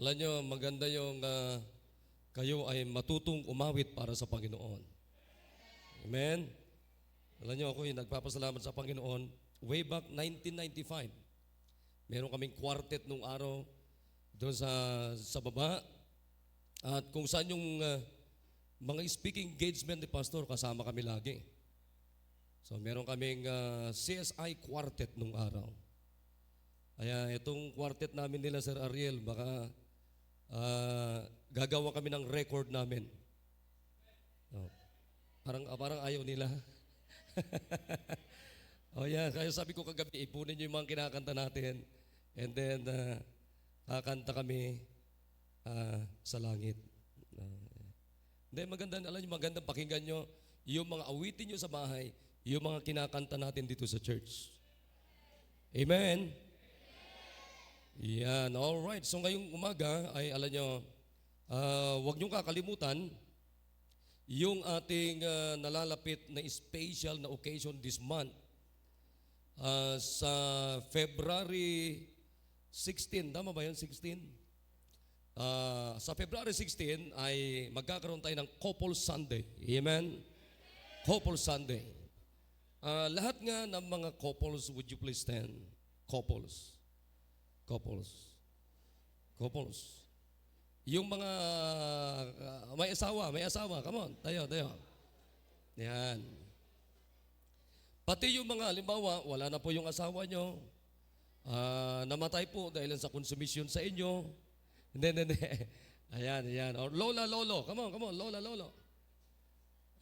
Alam nyo, maganda yung kayo ay matutong umawit para sa Panginoon. Amen? Alam nyo, ako yung nagpapasalamat sa Panginoon. Way back 1995, meron kaming quartet nung araw doon sa baba. At kung saan yung mga speaking engagement ni Pastor, kasama kami lagi. So meron kaming CSI quartet nung araw. Kaya itong quartet namin nila, Sir Ariel, baka gagawa kami ng record namin. Oh. Parang ayaw nila. Oh yeah, kaya sabi ko kagabi, ipunin niyo yung mga kinakanta natin. And then, kakanta kami sa langit. Hindi, maganda, alam niyo, magandang pakinggan niyo yung mga awitin niyo sa bahay, yung mga kinakanta natin dito sa church. Amen? Yan, alright. So ngayong umaga ay alam nyo, huwag nyo kakalimutan yung ating nalalapit na special na occasion this month. Sa February 16, tama ba yun? 16? Sa February 16 ay magkakaroon tayo ng Couple Sunday. Amen? Couple Sunday. Lahat nga ng mga couples, would you please stand? Couples. Yung mga may asawa, come on, tayo. Yan. Pati yung mga, halimbawa, wala na po yung asawa nyo, namatay po dahil sa consumption sa inyo. Hindi. Ayan. Or lola, lolo, come on, lola, lolo.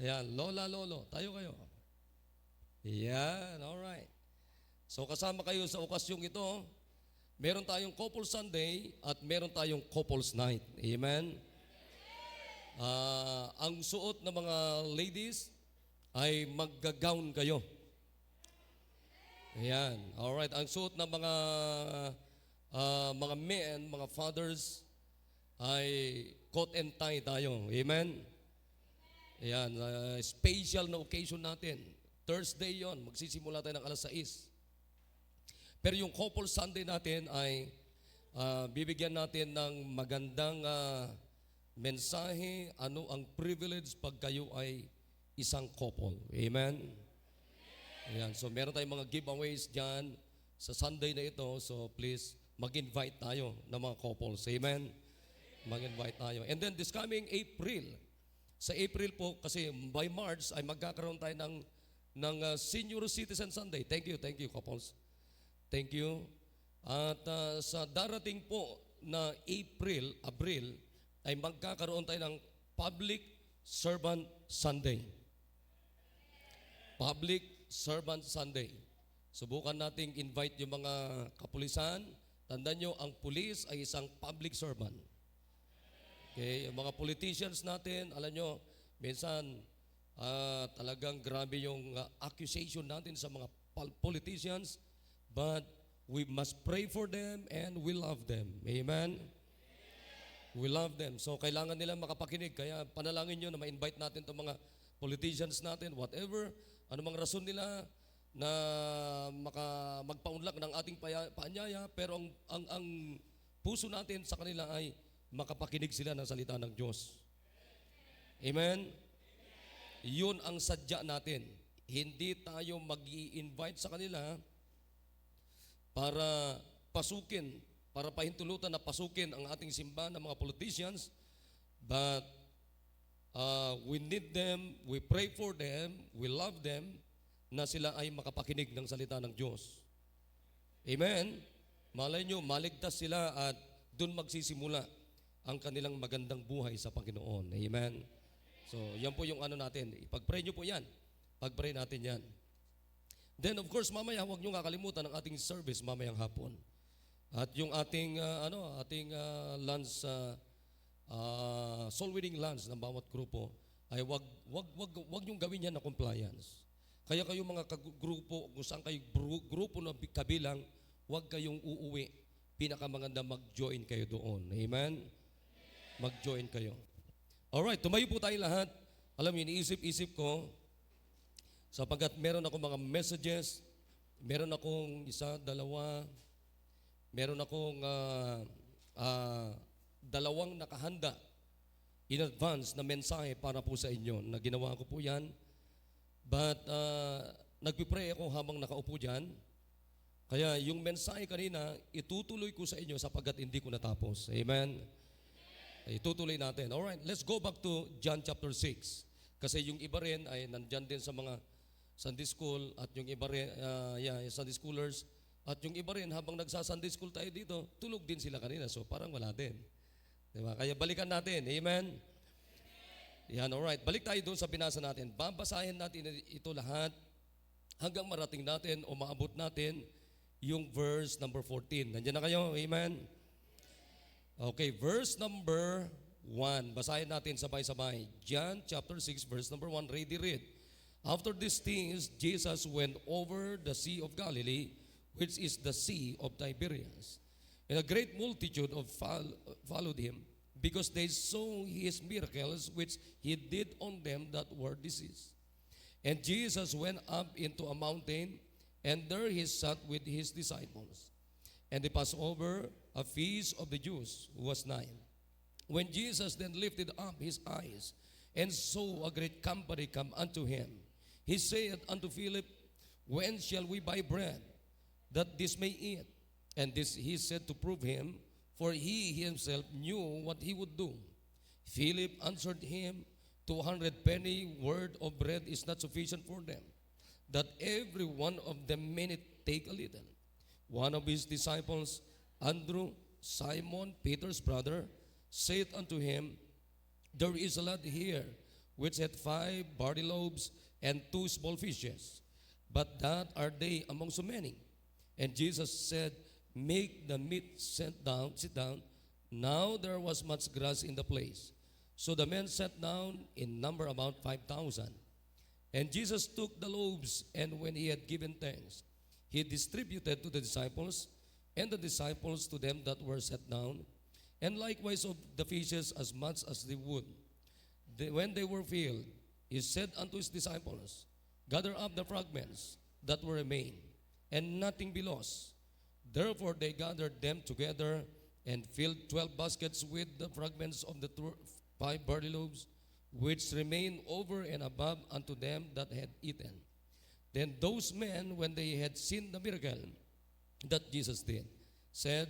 Ayan, lola, lolo, tayo kayo. Yan, alright. So kasama kayo sa okasyong ito. Meron tayong Couple Sunday at meron tayong Couples Night. Amen? Ang suot ng mga ladies ay magga-gown kayo. Ayan. Alright. Ang suot ng mga men, mga fathers, ay coat and tie tayo. Amen? Ayan. Special na occasion natin. Thursday yon. Magsisimula tayo ng alas 6. Pero yung Couple Sunday natin ay bibigyan natin ng magandang mensahe, ano ang privilege pag kayo ay isang couple. Amen? Ayan. So meron tayong mga giveaways dyan sa Sunday na ito. So please, mag-invite tayo ng mga couples. Amen? Mag-invite tayo. And then this coming April, sa April po, kasi by March ay magkakaroon tayo ng Senior Citizen Sunday. Thank you couples. Thank you. At sa darating po na Abril, ay magkakaroon tayo ng Public Servant Sunday. Public Servant Sunday. Subukan nating invite yung mga kapulisan. Tandaan nyo, ang pulis ay isang public servant. Okay, yung mga politicians natin, alam nyo, minsan talagang grabe yung accusation natin sa mga politicians. But we must pray for them and we love them. Amen? We love them. So kailangan nila makapakinig. Kaya panalangin nyo na ma-invite natin itong mga politicians natin, whatever, anumang rason nila na magpaunlak ng ating paanyaya, pero ang puso natin sa kanila ay makapakinig sila ng salita ng Diyos. Amen? Yun ang sadya natin. Hindi tayo mag-i-invite sa kanila para pasukin, para pahintulutan na pasukin ang ating simbahan ng mga politicians. But we need them, we pray for them, we love them, na sila ay makapakinig ng salita ng Diyos. Amen? Malay nyo, maligtas sila at doon magsisimula ang kanilang magandang buhay sa Panginoon. Amen? So, yan po yung ano natin. Ipag-pray nyo po yan. Pag-pray natin yan. Then of course, mamaya huwag niyo kakalimutan ang ating service mamayang hapon. At yung ating lunch, soul winning lunch ng bawat grupo ay wag niyo gawin yan na compliance. Kaya kayo mga grupo, kung saan kayo grupo na kabilang, huwag kayong uuwi. Pinakamaganda mag-join kayo doon. Amen? Mag-join kayo. Alright, tumayo po tayo lahat. Alam mo, iniisip-isip ko, sapagkat meron akong mga messages, meron akong isa, dalawa, meron akong dalawang nakahanda in advance na mensahe para po sa inyo. Na ginawa ko po yan. But nagpipray ako habang nakaupo dyan. Kaya yung mensahe kanina, itutuloy ko sa inyo sapagkat hindi ko natapos. Amen? Itutuloy natin. Alright, let's go back to John chapter 6. Kasi yung iba rin ay nandyan din sa mga Sunday school at yung iba rin, Sunday schoolers. At yung iba rin, habang nagsa-Sunday school tayo dito, tulog din sila kanina. So parang wala din. Diba? Kaya balikan natin. Amen? Yan, alright. Balik tayo doon sa binasa natin. Babasahin natin ito lahat hanggang marating natin o maabot natin yung verse number 14. Nandiyan na kayo? Amen? Okay, verse number 1. Basahin natin sabay-sabay. John chapter 6, verse number 1. Ready, read. After these things, Jesus went over the Sea of Galilee, which is the Sea of Tiberias. And a great multitude followed him, because they saw his miracles which he did on them that were diseased. And Jesus went up into a mountain, and there he sat with his disciples. And they passed over a feast of the Jews, who was nigh. When Jesus then lifted up his eyes, and saw a great company come unto him, he said unto Philip, When shall we buy bread, that this may eat? And this he said to prove him, for he himself knew what he would do. Philip answered him, 200 penny worth of bread is not sufficient for them, that every one of them may take a little. One of his disciples, Andrew, Simon Peter's brother, said unto him, There is a lad here which had 5 barley loaves and 2 small fishes, but that are they among so many? And Jesus said, Make the meat sit down. Now there was much grass in the place. So the men sat down, in number about 5,000. And Jesus took the loaves, and when he had given thanks, he distributed to the disciples, and the disciples to them that were set down, and likewise of the fishes as much as they would. When they were filled, he said unto his disciples, Gather up the fragments that were remain, and nothing be lost. Therefore they gathered them together, and filled 12 baskets with the fragments of the 5 barley loaves, which remained over and above unto them that had eaten. Then those men, when they had seen the miracle that Jesus did, said,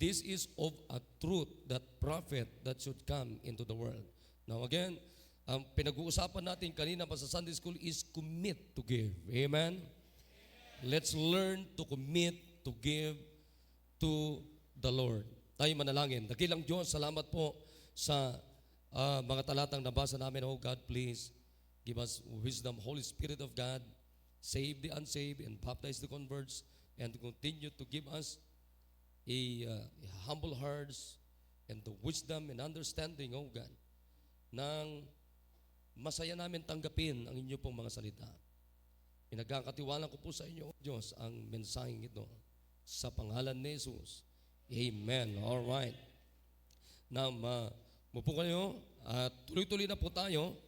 This is of a truth that prophet that should come into the world. Now again, ang pinag-uusapan natin kanina pa sa Sunday School is commit to give. Amen? Let's learn to commit to give to the Lord. Tayo manalangin. Dakilang Diyos, salamat po sa mga talatang nabasa namin. Oh God, please give us wisdom, Holy Spirit of God. Save the unsaved and baptize the converts, and to continue to give us a humble hearts and the wisdom and understanding, oh God, nang masaya namin tanggapin ang inyo pong mga salita. Pinagkakatiwala ko po sa inyo, Diyos, ang mensaheng ito sa pangalan ni Jesus. Amen. All right. Now, mupo kayo at tuloy-tuloy na po tayo.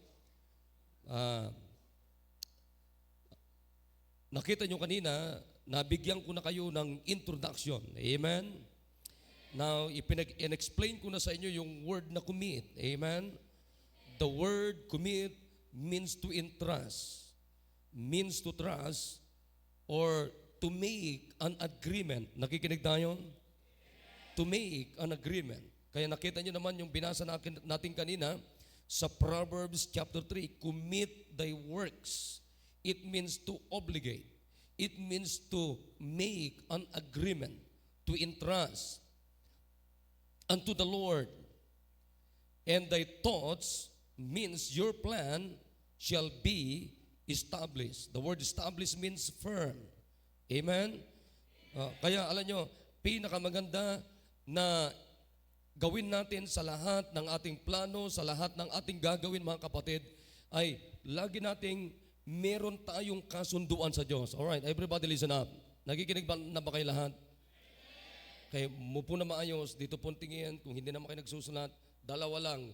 Nakita nyo kanina, nabigyan ko na kayo ng introduction. Amen? Now, in-explain ko na sa inyo yung word na commit. Amen? The word commit means to entrust, means to trust, or to make an agreement. Nakikinig tayo? To make an agreement. Kaya nakita nyo naman yung binasa natin kanina sa Proverbs chapter 3, commit thy works. It means to obligate. It means to make an agreement, to entrust unto the Lord. And thy thoughts means your plan shall be established. The word established means firm. Amen? Kaya alam nyo, pinakamaganda na gawin natin sa lahat ng ating plano, sa lahat ng ating gagawin, mga kapatid, ay lagi nating meron tayong kasunduan sa Diyos. Alright, everybody listen up. Nakikinig na ba kayo lahat? Kaya mupo na maayos, dito pong tingin, kung hindi naman kayo nagsusulat, dalawa lang,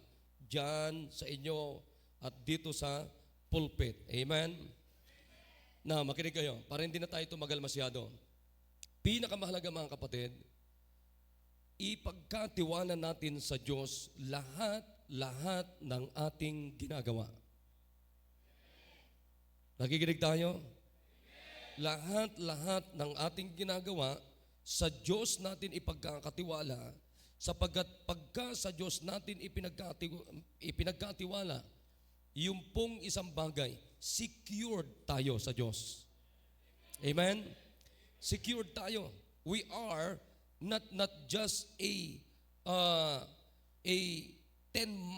dyan sa inyo at dito sa pulpit. Amen? Na, makinig kayo, para hindi na tayo tumagal masyado. Pinakamahalaga mga kapatid, ipagkatiwala natin sa Diyos lahat ng ating ginagawa. Nakikinig tayo? Lahat ng ating ginagawa, sa Diyos natin ipagkakatiwala, sapagkat pagka sa Diyos natin ipinagkatiwala, yung pong isang bagay, secured tayo sa Diyos. Amen? Secured tayo. We are not just a 10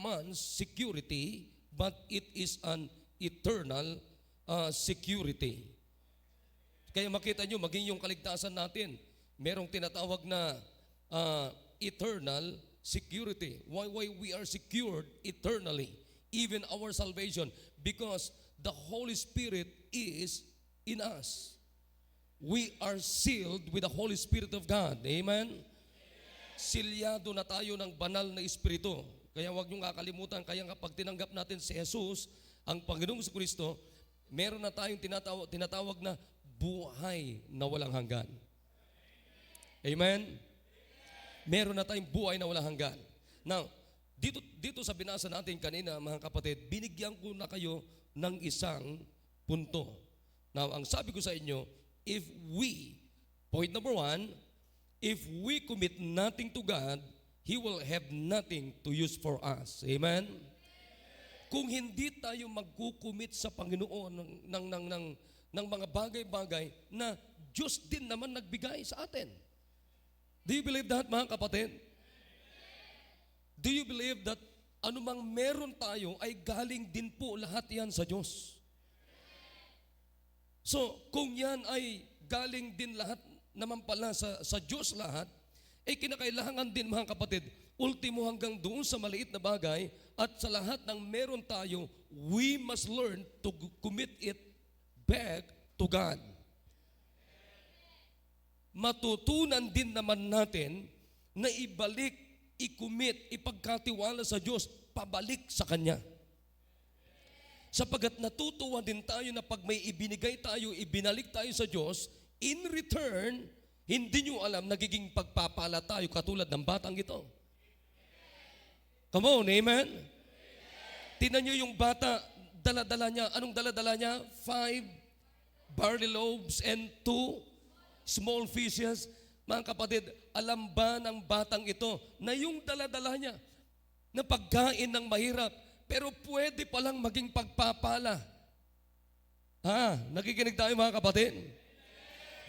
months security, but it is an eternal security. Kaya makita nyo, maging yung kaligtasan natin, merong tinatawag na eternal security. Why we are secured eternally, even our salvation, because the Holy Spirit is in us. We are sealed with the Holy Spirit of God. Amen? Silyado na tayo ng banal na Espiritu. Kaya huwag niyong kakalimutan, kaya kapag tinanggap natin si Jesus, ang Panginoong Kristo, meron na tayong tinatawag na buhay na walang hanggan. Amen? Meron na tayong buhay na walang hanggan. Now, dito sa binasa natin kanina, mga kapatid, binigyan ko na kayo ng isang punto. Now, ang sabi ko sa inyo, if we, point number 1, if we commit nothing to God, He will have nothing to use for us. Amen? Kung hindi tayo magkukumit sa Panginoon ng mga bagay-bagay na Diyos din naman nagbigay sa atin. Do you believe that, mga kapatid? Do you believe that anumang meron tayo ay galing din po lahat yan sa Diyos? So, kung yan ay galing din lahat naman pala sa Diyos lahat, eh kinakailangan din, mga kapatid, ultimo hanggang doon sa maliit na bagay at sa lahat ng meron tayo, we must learn to commit it back to God. Matutunan din naman natin na ibalik, i-commit, ipagkatiwala sa Diyos, pabalik sa Kanya. Sapagat natutuwa din tayo na pag may ibinigay tayo, ibinalik tayo sa Diyos, in return, hindi nyo alam, nagiging pagpapala tayo katulad ng batang ito. Come on, amen? Tingnan nyo yung bata, dala-dala niya. Anong dala-dala niya? 5 barley loaves and 2 small fishes. Mga kapatid, alam ba ng batang ito na yung dala-dala niya na pagkain ng mahirap, pero pwede palang maging pagpapala? Nakikinig tayo, mga kapatid?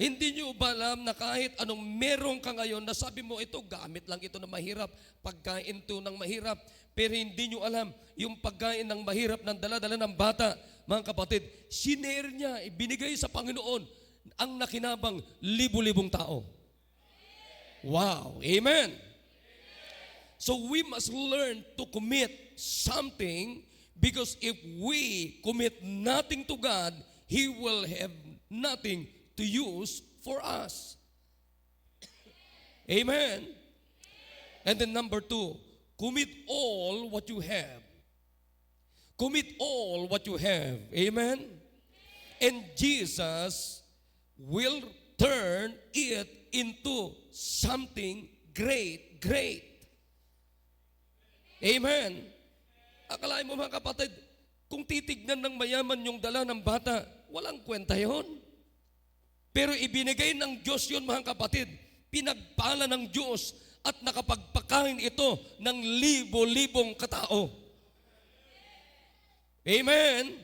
Hindi nyo ba alam na kahit anong meron ka ngayon, na sabi mo, ito, gamit lang ito na mahirap, pagkain ito ng mahirap, pero hindi nyo alam, yung pagkain ng mahirap ng dala-dala ng bata, mga kapatid, sinare niya, ibinigay sa Panginoon, ang nakinabang libu-libong tao. Wow! Amen! So we must learn to commit something, because if we commit nothing to God, He will have nothing to use for us. Amen. And then number 2, commit all what you have. Commit all what you have. Amen. And Jesus will turn it into something great. Amen. Akalain mo, mga kapatid, kung titignan ng mayaman yung dala ng bata, walang kwenta yun. Pero ibinigay ng Diyos yun, mga kapatid. Pinagpala ng Diyos at nakapagpakain ito ng libo-libong katao. Amen.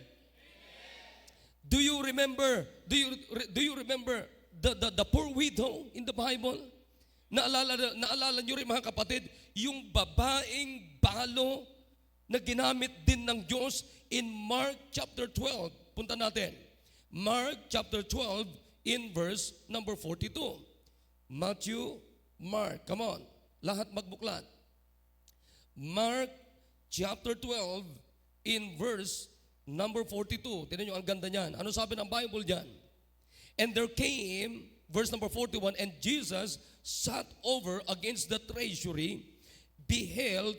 Do you remember the poor widow in the Bible? Naalala niyo rin, mga kapatid, yung babaeng balo na ginamit din ng Diyos in Mark chapter 12. Punta natin. Mark chapter 12 in verse number 42. Mark, come on. Lahat magbuklat. Mark chapter 12 in verse number 42. Tignan nyo, ang ganda niyan. Ano sabi ng Bible diyan? And there came, verse number 41, and Jesus sat over against the treasury, beheld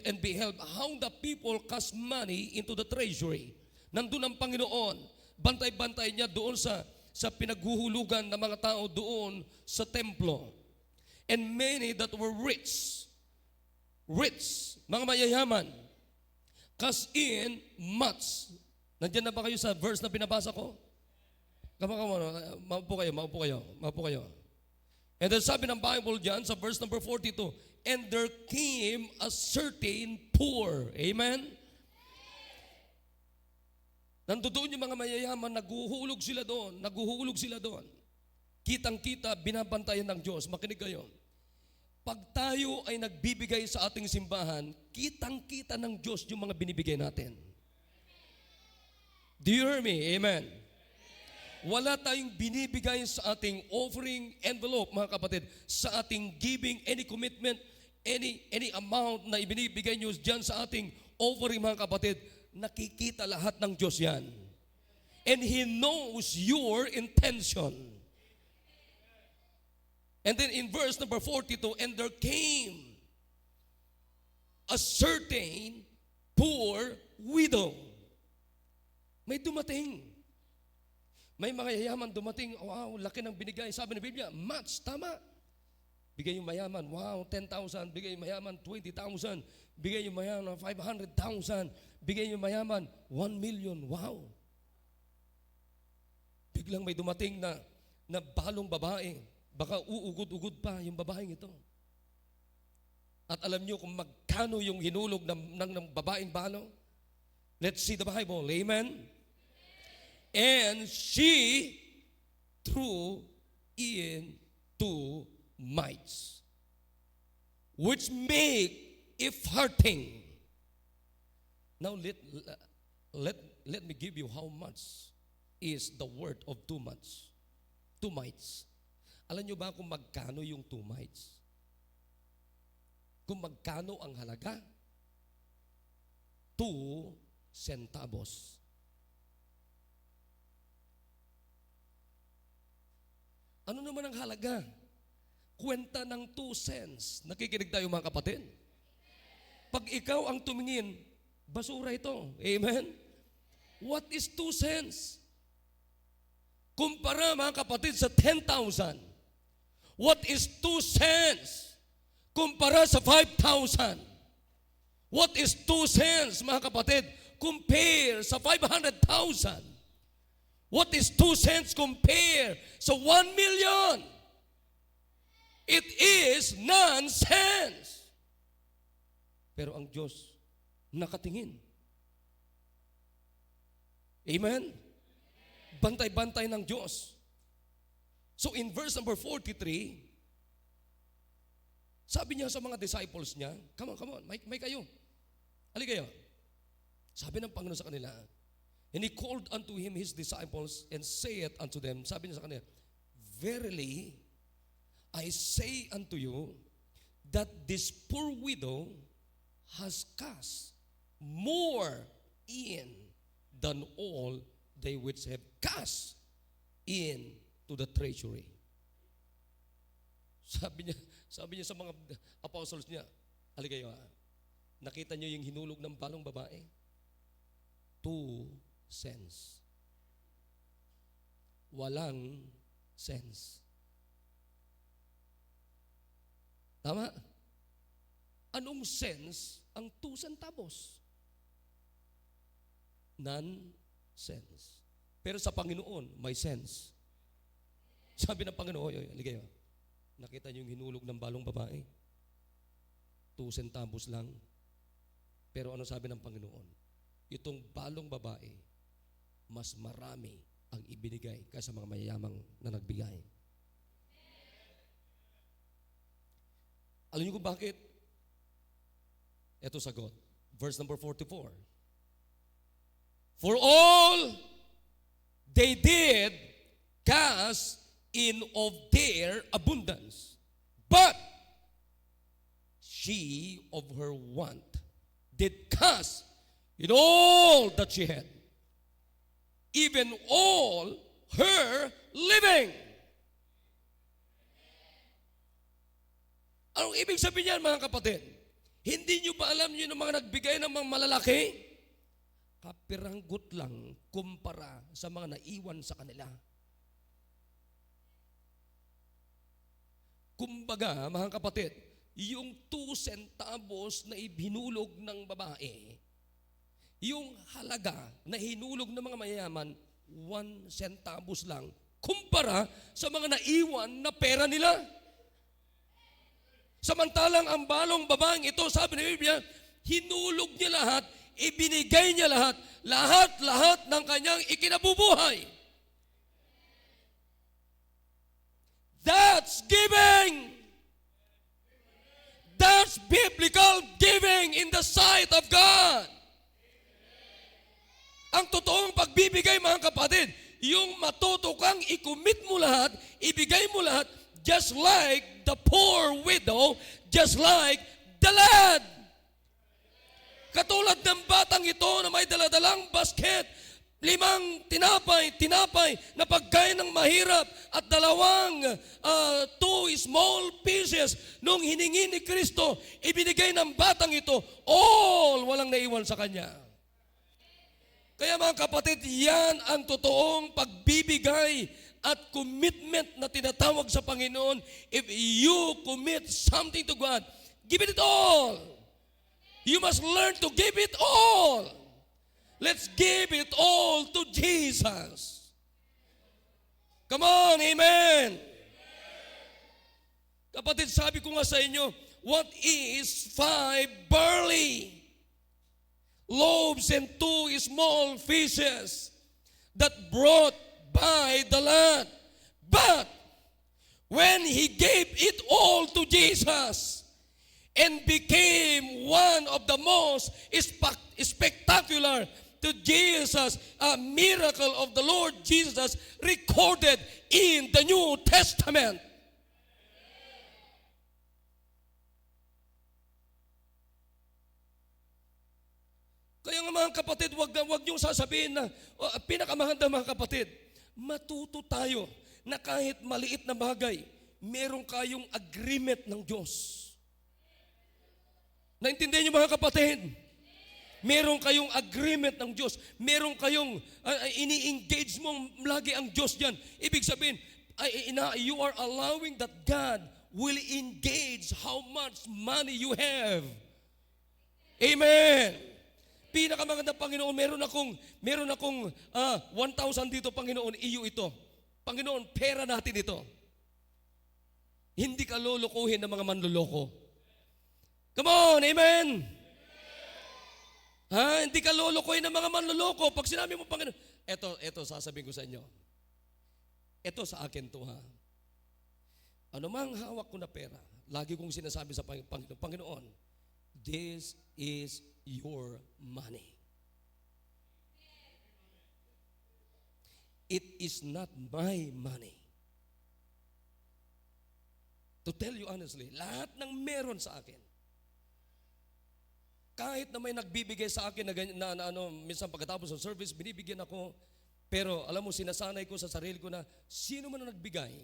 how the people cast money into the treasury. Nandun ang Panginoon. Bantay-bantay niya doon sa pinaghuhulugan ng mga tao doon sa templo. and many that were rich. Rich, mga mayayaman. Cast in much. Nandiyan na ba kayo sa verse na binabasa ko? Come on, maupo kayo. And then sabi ng Bible dyan sa verse number 42, and there came a certain poor. Amen? Nandoon yung mga mayayaman, naguhulog sila doon. Kitang-kita, binabantayan ng Diyos. Makinig kayo. Pag tayo ay nagbibigay sa ating simbahan, kitang-kita ng Diyos yung mga binibigay natin. Do you hear me? Amen. Wala tayong binibigay sa ating offering envelope, mga kapatid, sa ating giving, any commitment, any amount na ibinibigay nyo dyan sa ating offering, mga kapatid, nakikita lahat ng Diyos yan. And He knows your intention. And then in verse number 42, and there came a certain poor widow. May dumating. May mga yayaman dumating, wow, laki ng binigay. Sabi ng Biblia, much, tama. Bigay yung mayaman, wow, 10,000. Bigay yung mayaman, 20,000. Bigay yung mayaman, 500,000. Bigay yung mayaman, 1 million, wow. Biglang may dumating na balong babae. Baka uugod-ugod pa yung babaeng ito. At alam niyo kung magkano yung hinulog ng babaeng balo? Let's see the Bible, amen? And she threw in 2 mites, which make it hurting. Now let me give you how much is the worth of 2 mites. 2 mites. Alam niyo ba kung magkano yung 2 mites? Kung magkano ang halaga? 2 centavos. Ano naman ang halaga? Kwenta ng 2 cents. Nakikinig tayo mga kapatid? Pag ikaw ang tumingin, basura ito. Amen? What is 2 cents? Kumpara mga kapatid sa 10,000. What is 2 cents? Kumpara sa 5,000. What is 2 cents mga kapatid? Compare sa 500,000. What is 2 cents compare sa 1 million? It is nonsense. Pero ang Diyos nakatingin. Amen? Bantay-bantay ng Diyos. So in verse number 43, sabi niya sa mga disciples niya, come on, may kayo. Ali kayo. Sabi ng Panginoon sa kanila, and He called unto Him His disciples and saith unto them, sabi niya sa kanila, verily, I say unto you, that this poor widow has cast more in than all they which have cast in to the treasury. Sabi niya sa mga apostles niya, halika kayo ha, nakita niyo yung hinulog ng balong babae? 2 cents. Walang sense. Tama? Anong sense ang 2 centavos? Nonsense. Pero sa Panginoon, may sense. Sabi ng Panginoon, halika kayo, nakita niyo yung hinulog ng balong babae? 2 centavos lang. Pero ano sabi ng Panginoon? Itong balong babae, mas marami ang ibinigay kaysa mga mayayamang na nagbigay. Alam niyo kung bakit? Ito sagot. Verse number 44. For all they did cast in of their abundance, but she of her want did cast in all that she had, even all her living. Anong ibig sabihin niyan mga kapatid? Hindi nyo ba alam yun ng mga nagbigay ng mga malalaki? Kapiranggot lang kumpara sa mga naiwan sa kanila. Kumbaga, mga kapatid, yung 2 centavos na ibinulog ng babae, yung halaga na hinulog ng mga mayayaman, 1 centavos lang, kumpara sa mga naiwan na pera nila. Samantalang ang balong babaeng ito, sabi ng Biblia, hinulog niya lahat, ibinigay niya lahat, lahat ng kanyang ikinabubuhay. That's giving. That's biblical giving in the sight of God. Ang totoong pagbibigay, mga kapatid, yung matuto kang i-commit mo lahat, ibigay mo lahat, just like the poor widow, just like the lad. Katulad ng batang ito na may daladalang basket, 5 tinapay na pagkain ng mahirap at 2 small pieces nung hiningi ni Kristo, ibinigay ng batang ito, all, walang naiwan sa kanya. Kaya mga kapatid, yan ang totoong pagbibigay at commitment na tinatawag sa Panginoon. If you commit something to God, give it all. You must learn to give it all. Let's give it all to Jesus. Come on, amen. Kapatid, sabi ko nga sa inyo, what is 5 barley loaves and 2 small fishes that brought by the lad? But when he gave it all to Jesus and became one of the most spectacular to Jesus, a miracle of the Lord Jesus recorded in the New Testament. Kaya nga mga kapatid, wag niyong sasabihin na, pinakamahanda mga kapatid, matuto tayo na kahit maliit na bagay, meron kayong agreement ng Diyos. Naintindihan niyo mga kapatid? Meron kayong agreement ng Diyos. Meron kayong ini-engage mong lagi ang Diyos diyan. Ibig sabihin, you are allowing that God will engage how much money you have. Amen. Pinakamaganda, Panginoon, meron akong 1,000 dito, Panginoon, iyo ito. Panginoon, pera natin ito. Hindi ka lulukuhin ng mga manluloko. Come on, amen. Hindi ka lulukuhin ng mga manluloko. Pag sinabi mo, Panginoon, eto, sasabihin ko sa inyo. Eto sa akin to, ha. Ano mang hawak ko na pera, lagi kong sinasabi sa Panginoon, Panginoon, this is your money. It is not my money. To tell you honestly, lahat ng meron sa akin, kahit na may nagbibigay sa akin na minsan pagkatapos ng service, binibigyan ako, pero alam mo, sinasanay ko sa sarili ko na sino man ang nagbigay,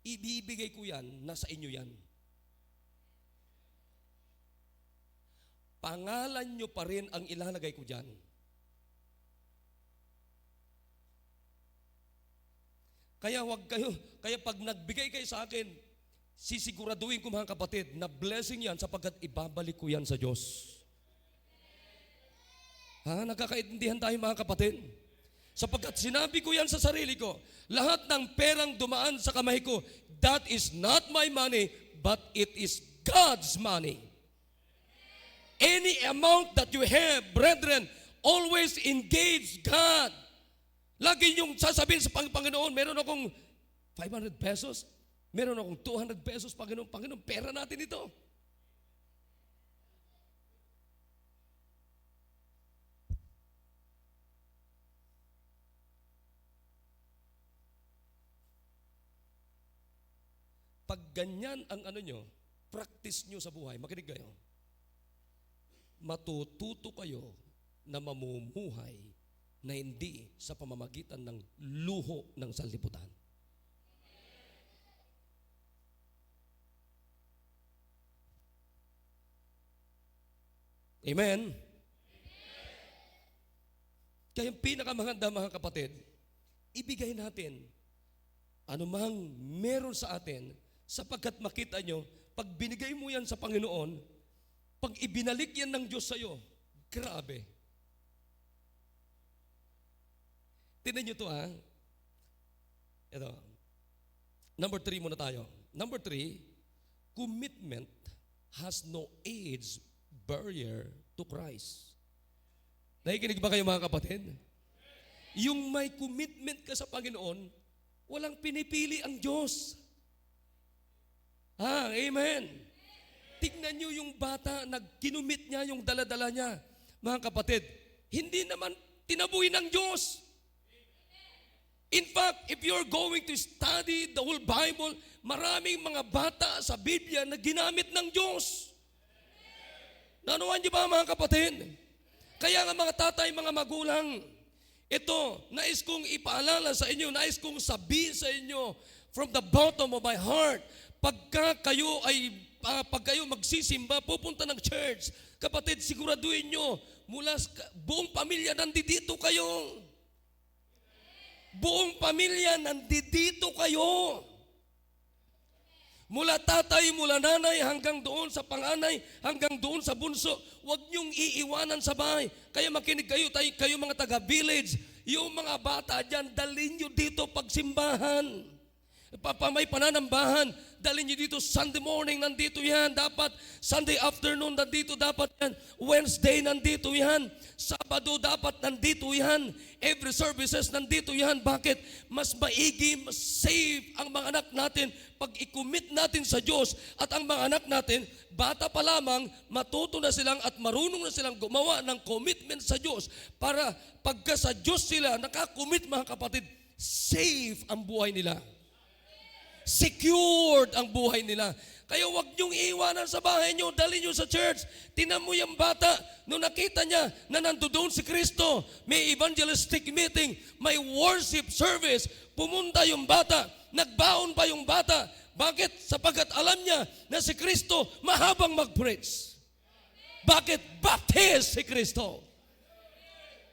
ibibigay ko yan, nasa inyo yan. Pangalan nyo pa rin ang ilalagay ko dyan. Kaya pag nagbigay kayo sa akin, sisiguraduhin ko mga kapatid na blessing yan sapagkat ibabalik ko yan sa Diyos. Nagkakaintindihan tayo mga kapatid? Sapagkat sinabi ko yan sa sarili ko, lahat ng perang dumaan sa kamay ko, that is not my money, but it is God's money. Any amount that you have, brethren, always engage God. Lagi niyong sasabihin sa Panginoon, meron akong 500 pesos, meron akong 200 pesos, Panginoon, pera natin ito. Pag ganyan ang practice nyo sa buhay, makinig kayo, matututo kayo na mamumuhay na hindi sa pamamagitan ng luho ng sanlibutan. Amen? Kaya pinakamaganda mga kapatid, ibigay natin anumang meron sa atin Sapagkat makita nyo, pag binigay mo yan sa Panginoon, pag ibinalik yan ng Diyos sa'yo, grabe. Tignan nyo to ha. Ito. Number 3 muna tayo. Number 3, commitment has no age barrier to Christ. Nakikinig ba kayo mga kapatid? Yung may commitment ka sa Panginoon, walang pinipili ang Diyos. Amen. Tignan nyo yung bata, nag-kinumit niya yung daladala niya. Mga kapatid, hindi naman tinaboy ng Diyos. In fact, if you're going to study the whole Bible, maraming mga bata sa Biblia na ginamit ng Diyos. Nanuhan niyo ba mga kapatid? Kaya nga mga tatay, mga magulang, ito, nais kong ipaalala sa inyo, nais kong sabihin sa inyo from the bottom of my heart, pag kayo magsisimba, pupunta ng church, kapatid, siguraduhin nyo, mula buong pamilya, nandito kayo. Buong pamilya, nandito kayo. Mula tatay, mula nanay, hanggang doon sa panganay, hanggang doon sa bunso, huwag niyong iiwanan sa bahay. Kaya makinig kayo mga taga-village, yung mga bata dyan, dalhin nyo dito pagsimbahan. May pananambahan, dalhin nyo dito Sunday morning, nandito yan. Dapat Sunday afternoon, nandito dapat yan. Wednesday, nandito yan. Sabado, dapat nandito yan. Every services, nandito yan. Bakit? Mas maigi, mas safe ang mga anak natin pag i-commit natin sa Diyos. At ang mga anak natin, bata pa lamang, matuto na silang at marunong na silang gumawa ng commitment sa Diyos. Para pagka sa Diyos sila nakakommit, mga kapatid, safe ang buhay nila. Secured ang buhay nila. Kaya huwag niyong iiwanan sa bahay niyo, dali niyo sa church. Tinan mo yung bata, nung nakita niya na nandoon si Kristo, may evangelistic meeting, may worship service, pumunta yung bata, nagbaon pa yung bata. Bakit? Sapagkat alam niya na si Kristo mahabang mag-preach. Bakit? Baptize si Kristo.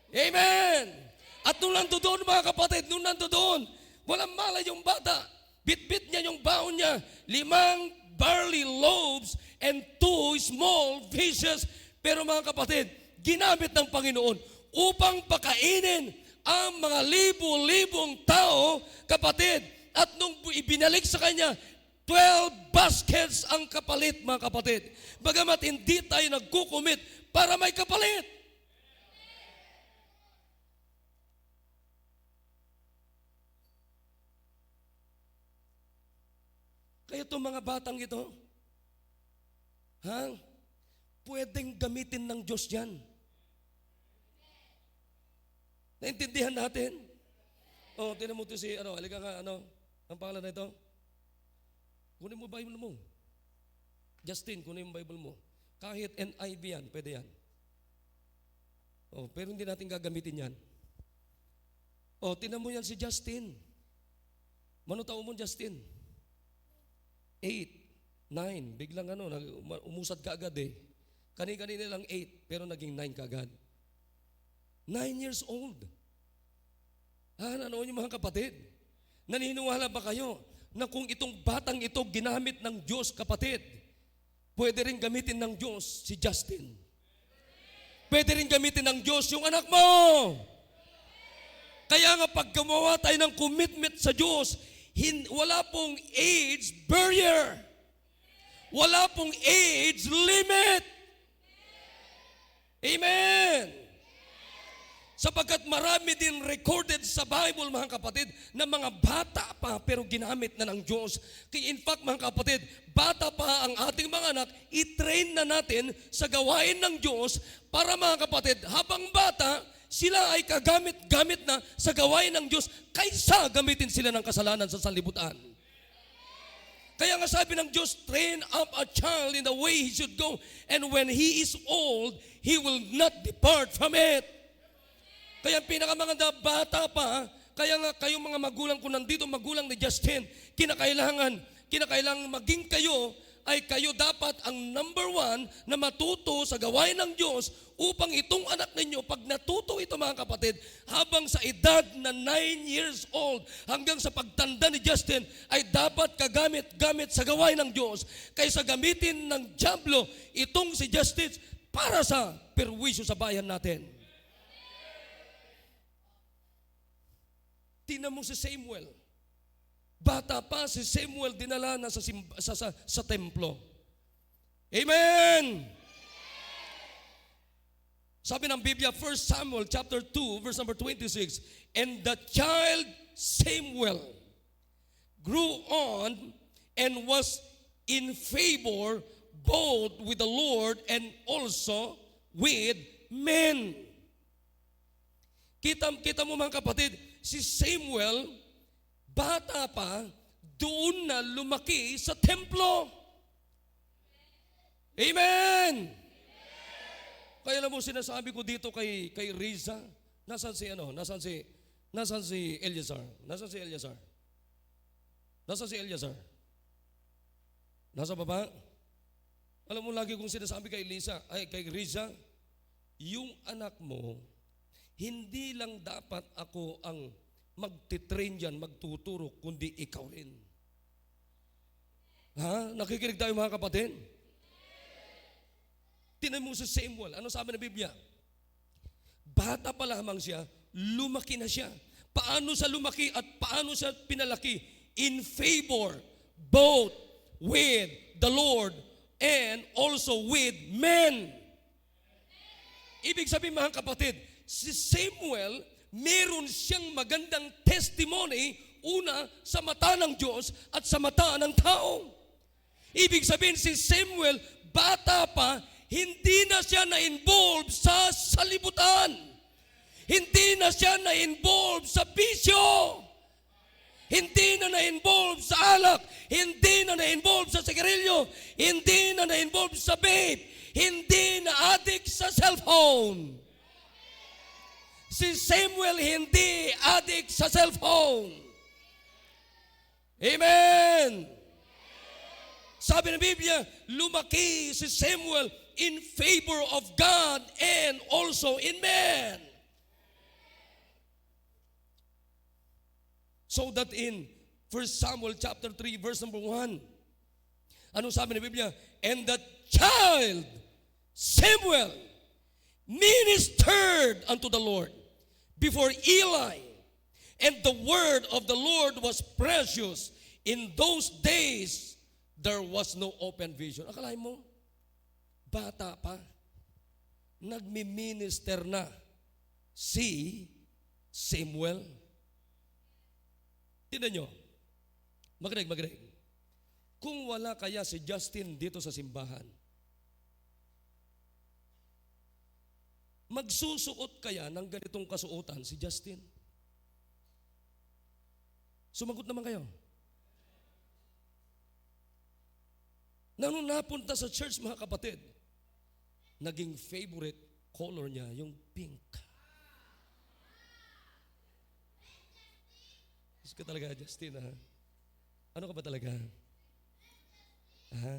Amen! At nung nandoon mga kapatid, nung nandoon, walang malay yung bata. Bit-bit niya yung baon niya, 5 barley loaves and 2 small fishes. Pero mga kapatid, ginamit ng Panginoon upang pakainin ang mga libo-libong tao, kapatid. At nung ibinalik sa kanya, 12 baskets ang kapalit, mga kapatid. Bagamat hindi tayo nagkukumit para may kapalit. Kaya itong mga batang ito, pwedeng gamitin ng Diyos yan. Naintindihan natin? Tinan mo ito halika nga, ang pangalan na ito? Kunin mo Bible mo. Justin, kunin mo Bible mo. Kahit NIV yan, pwede yan. Pero hindi natin gagamitin yan. Tinan mo yan si Justin. Manutaw mo Justin. 8, 9, biglang umusad ka agad eh. Kani-kanina lang 8, pero naging 9 ka agad. 9 years old. Ano yung mga kapatid? Naniniwala ba kayo na kung itong batang ito ginamit ng Diyos, kapatid, pwede rin gamitin ng Diyos si Justin? Pwede rin gamitin ng Diyos yung anak mo. Kaya nga pag gumawa tayo ng commitment sa Diyos, wala pong age barrier. Wala pong age limit. Amen. Sapagkat marami din recorded sa Bible, mga kapatid, na mga bata pa pero ginamit na ng Diyos. Kaya in fact, mga kapatid, bata pa ang ating mga anak, i-train na natin sa gawain ng Diyos para, mga kapatid, habang bata, sila ay kagamit-gamit na sa gawain ng Diyos kaysa gamitin sila ng kasalanan sa sanlibutan. Kaya nga sabi ng Diyos, train up a child in the way he should go, and when he is old, he will not depart from it. Kaya pinakamaganda, bata pa, kaya nga kayong mga magulang, kung nandito magulang ni Justin, kinakailangan maging kayo ay kayo dapat ang number one na matuto sa gawain ng Diyos upang itong anak ninyo, pag natuto ito mga kapatid, habang sa edad na 9 years old hanggang sa pagtanda ni Justin, ay dapat kagamit-gamit sa gawain ng Diyos kaysa gamitin ng dyablo itong si Justin para sa perwisyo sa bayan natin. Tingnan mo si Samuel. Bata pa si Samuel, dinala na sa templo. Amen! Sabi ng Biblia, 1 Samuel chapter 2, verse number 26, and the child Samuel grew on and was in favor both with the Lord and also with men. Kita mo mga kapatid, si Samuel, bata pa, doon na lumaki sa templo. Amen! Kaya alam mo, sinasabi ko dito kay Riza, nasan si Eleazar? Nasan si Eleazar? Nasa baba? Alam mo, lagi kong sinasabi kay Riza, yung anak mo, hindi lang dapat ako ang magtitrain dyan, magtuturo, kundi ikaw rin. Ha? Nakikinig tayo mga kapatid? Tingnan mo si Samuel. Ano sabi ng Biblia? Bata pa lamang siya, lumaki na siya. Paano siya lumaki at paano siya pinalaki? In favor, both with the Lord and also with men. Ibig sabihin mga kapatid, si Samuel, meron siyang magandang testimony, una sa mata ng Diyos at sa mata ng tao. Ibig sabihin si Samuel, bata pa, hindi na siya na-involve sa salibutan. Hindi na siya na-involve sa bisyo. Hindi na na-involve sa alak. Hindi na na-involve sa sigarilyo. Hindi na na-involve sa vape. Hindi na addict sa cellphone. Si Samuel hindi addict sa cellphone. Amen! Sabi ng Biblia, lumaki si Samuel in favor of God and also in man. So that in 1 Samuel chapter 3 verse number 1, anong sabi ng Biblia? And the child Samuel ministered unto the Lord before Eli, and the word of the Lord was precious. In those days, there was no open vision. Akalain mo, bata pa, nagmi-minister na si Samuel. Tingnan nyo, makinig. Kung wala kaya si Justin dito sa simbahan, magsusuot kaya ng ganitong kasuotan si Justin? Sumagot naman kayo. Nung napunta sa church mga kapatid, naging favorite color niya yung pink. Gusto ka talaga, Justin, ha? Ano ka ba talaga? Ha?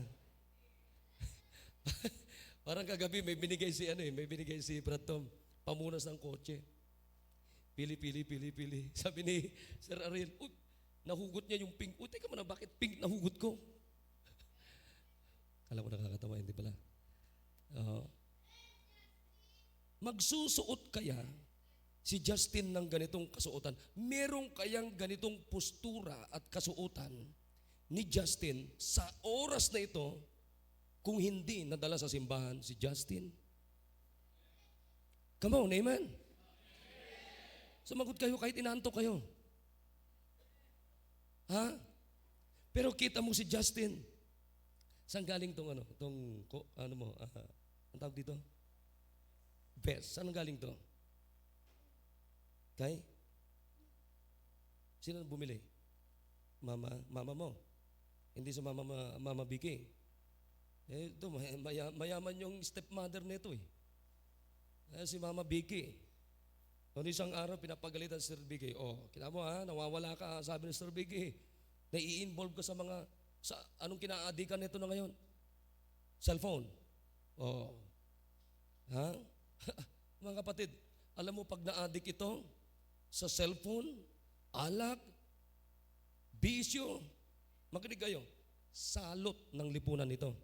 Parang kagabi may binigay si Brad Tom, pamunas ng kotse. Pili. Sabi ni Sir Ariel, nahugot niya yung pink. Teka muna, bakit pink nahugot ko? Kala ko nakakatawa, hindi pala. Magsusuot kaya si Justin ng ganitong kasuotan? Merong kayang ganitong postura at kasuotan ni Justin sa oras na ito kung hindi nadala sa simbahan si Justin? Come on, amen? Sumagot kayo kahit inaantok kayo. Ha? Pero kita mo si Justin. Saan galing ang tawag dito? Best. Saan galing to? Kay? Sino bumili? Mama mo. Hindi sa mama Vicky. Ito, mayaman yung stepmother nito eh. Si Mama Vicky. Noong isang araw, pinapagalitan si Sir Vicky. Kita mo ha, nawawala ka, sabi ni Sir Vicky. Nai-involve ka sa mga Anong kinaadikan nito na ngayon? Cellphone. Oh. Ha? Mga kapatid, alam mo pag na-addict ito sa cellphone, alak, bisyo, makinig kayo, salot ng lipunan ito.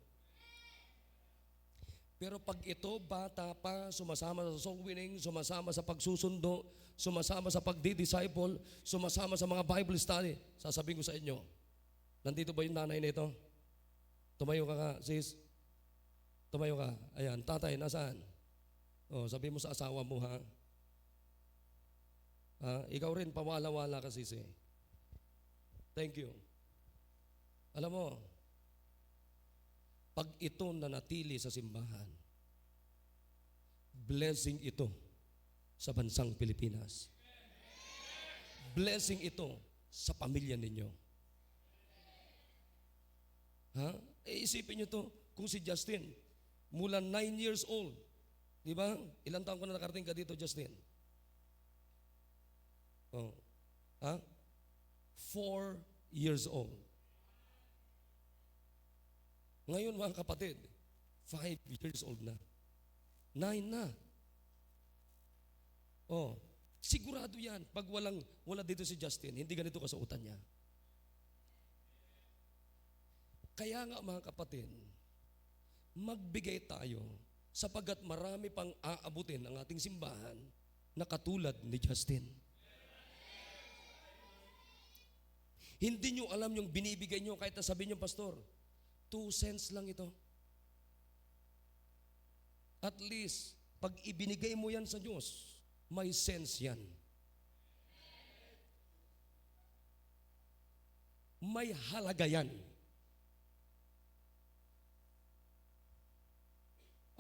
Pero pag ito, bata pa, sumasama sa soul winning, sumasama sa pagsusundo, sumasama sa pagdi-disciple, sumasama sa mga Bible study, sasabihin ko sa inyo, nandito ba yung nanay nito? Tumayo ka sis. Tumayo ka. Ayan, tatay, nasaan? Oh, sabi mo sa asawa mo, ha? Ikaw rin, pawala-wala ka, sis. Thank you. Alam mo, pag ito nanatili sa simbahan, blessing ito sa bansang Pilipinas. Blessing ito sa pamilya ninyo. Ha? Isipin nyo to, kung si Justin, mula 9 years old, di ba? Ilang taon ko na nakarating ka dito, Justin? Oh. 4 years old. Ngayon mga kapatid, 5 years old na. 9 na. Oh, sigurado yan. Pag wala dito si Justin, hindi ganito kasuotan niya. Kaya nga mga kapatid, magbigay tayo sapagkat marami pang aabutin ang ating simbahan na katulad ni Justin. Hindi nyo alam yung binibigay nyo kahit sabihin nyo, Pastor, 2 cents lang ito. At least, pag ibinigay mo yan sa Diyos, may sense yan. May halaga yan.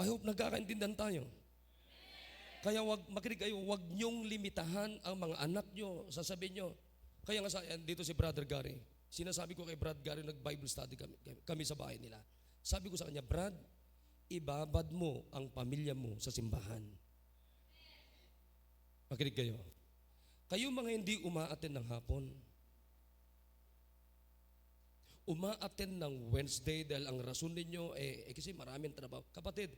I hope nagkakaintindihan tayo. Kaya makinig kayo, wag nyong limitahan ang mga anak nyo, sasabihin nyo. Kaya nga dito si Brother Gary, sinasabi ko kay Brad Gary, nag-Bible study kami sa bahay nila. Sabi ko sa kanya, Brad, ibabad mo ang pamilya mo sa simbahan. Makinig kayo. Kayo mga hindi umaattend ng hapon, umaattend ng Wednesday dahil ang rason ninyo kasi maraming trabaho. Kapatid,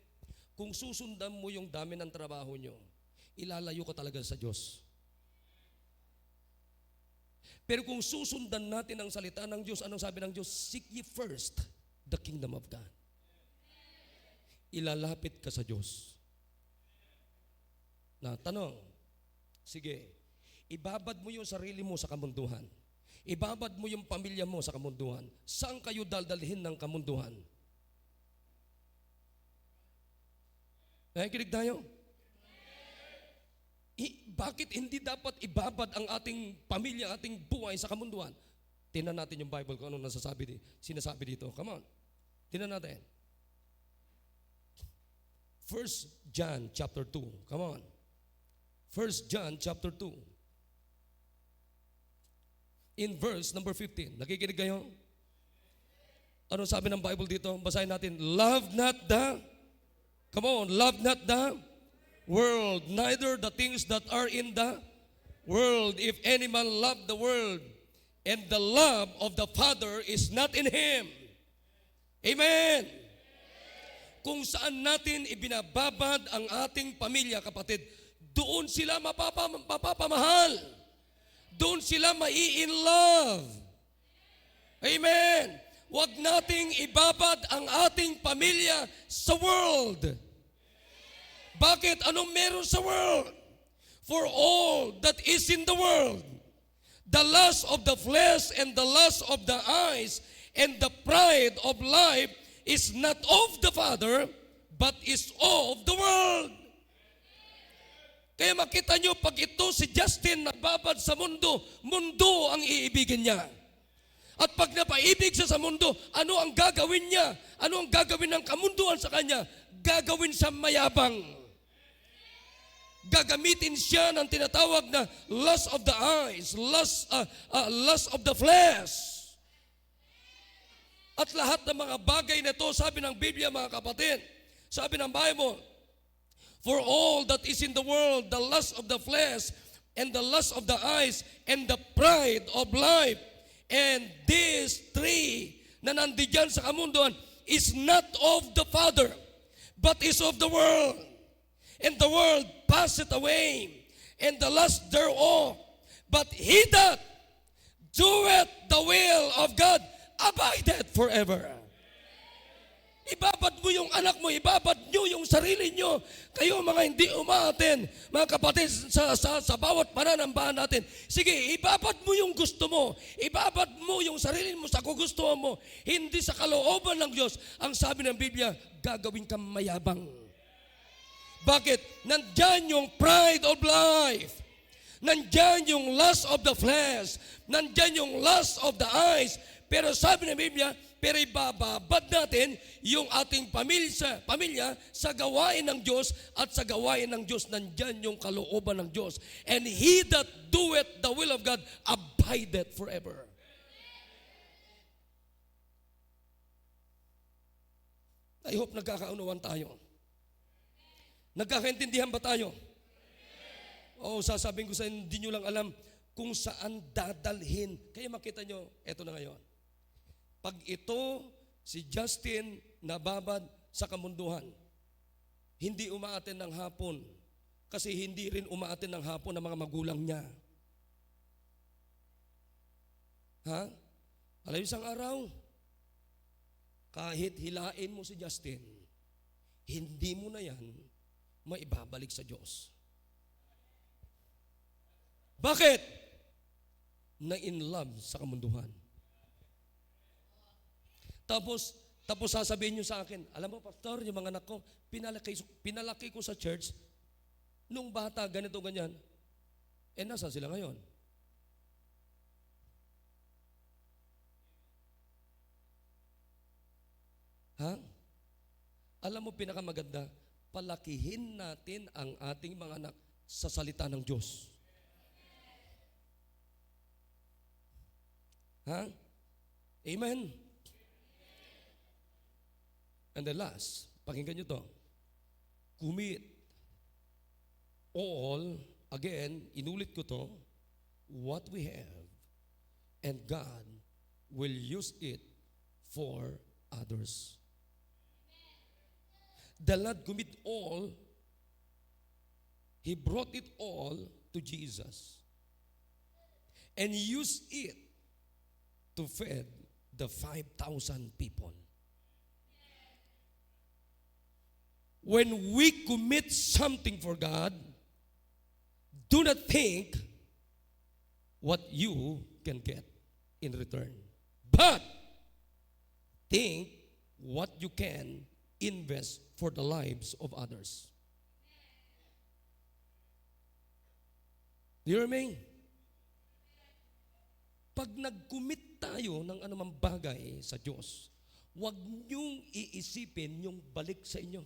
kung susundan mo yung dami ng trabaho nyo, ilalayo ka talaga sa Diyos. Pero kung susundan natin ang salita ng Diyos, anong sabi ng Diyos? Seek ye first the kingdom of God. Ilalapit ka sa Diyos. Na tanong, sige, ibabad mo yung sarili mo sa kamunduhan. Ibabad mo yung pamilya mo sa kamunduhan. Saan kayo daldalhin ng kamunduhan? Kinig tayo? Bakit hindi dapat ibabad ang ating pamilya, ating buhay sa kamunduhan? Tingnan natin yung Bible kung ano sinasabi dito. Come on. Tingnan natin. 1 John chapter 2. Come on. 1 John chapter 2. In verse number 15. Nakikinig kayo? Ano sabi ng Bible dito? Basahin natin. Love not the, come on, love not the world, neither the things that are in the world. If any man love the world, and the love of the Father is not in him. Amen. Kung saan natin ibinababad ang ating pamilya, kapatid, doon sila mapapamahal. Doon sila mai-in love. Amen. Huwag nating ibabad ang ating pamilya sa world. Bakit? Anong meron sa world? For all that is in the world, the lust of the flesh and the lust of the eyes and the pride of life is not of the Father, but is of the world. Kaya makita nyo, pag ito si Justin nagbabad sa mundo, mundo ang iibigin niya. At pag napaibig siya sa mundo, ano ang gagawin niya? Ano ang gagawin ng kamunduan sa kanya? Gagawin sa mayabang. Gagamitin siya ng tinatawag na lust of the eyes, lust of the flesh. At lahat ng mga bagay na ito, sabi ng Biblia mga kapatid, sabi ng Bible, for all that is in the world, the lust of the flesh, and the lust of the eyes, and the pride of life, and these three na nandiyan sa kamunduan is not of the Father, but is of the world. And the world passeth away, and the lust thereof. But he that doeth the will of God abideth forever. Ibabad mo yung anak mo, ibabad nyo yung sarili nyo. Kayo mga hindi umaaten, mga kapatid, sa bawat pananambahan natin. Sige, ibabad mo yung gusto mo. Ibabad mo yung sarili mo sa kugustuhan mo. Hindi sa kalooban ng Diyos. Ang sabi ng Biblia, gagawin kang mayabang. Bakit? Nandyan yung pride of life. Nandyan yung lust of the flesh. Nandyan yung lust of the eyes. Pero sabi ng Biblia, pero ibababad natin yung ating pamilya sa gawain ng Diyos, at sa gawain ng Diyos nandyan yung kalooban ng Diyos. And he that doeth the will of God abideth forever. I hope nagkakaunawan tayo. Nagkakaintindihan ba tayo? Oo, sasabihin ko sa inyo, hindi nyo lang alam kung saan dadalhin. Kaya makita nyo, eto na ngayon. Pag ito, si Justin nababad sa kamunduhan, hindi umaaten ng hapon, kasi hindi rin umaaten ng hapon ng mga magulang niya. Ha? Alam, isang araw, kahit hilain mo si Justin, hindi mo na yan maibabalik sa Diyos. Bakit? Na in love sa kamunduhan. Tapos sasabihin nyo sa akin, alam mo, pastor, yung mga anak ko, pinalaki ko sa church, nung bata, ganito, ganyan. Nasaan sila ngayon? Ha? Alam mo, pinakamaganda, palakihin natin ang ating mga anak sa salita ng Diyos. Ha? Amen? And the last, pakinggan nyo to. Commit all, again, inulit ko to, what we have, and God will use it for others. The Lord commit all, He brought it all to Jesus and used it to feed the 5,000 people. When we commit something for God, do not think what you can get in return, but think what you can invest for the lives of others. Do you hear me? Pag nag-commit tayo ng anumang bagay sa Diyos, huwag niyong iisipin yung balik sa inyo.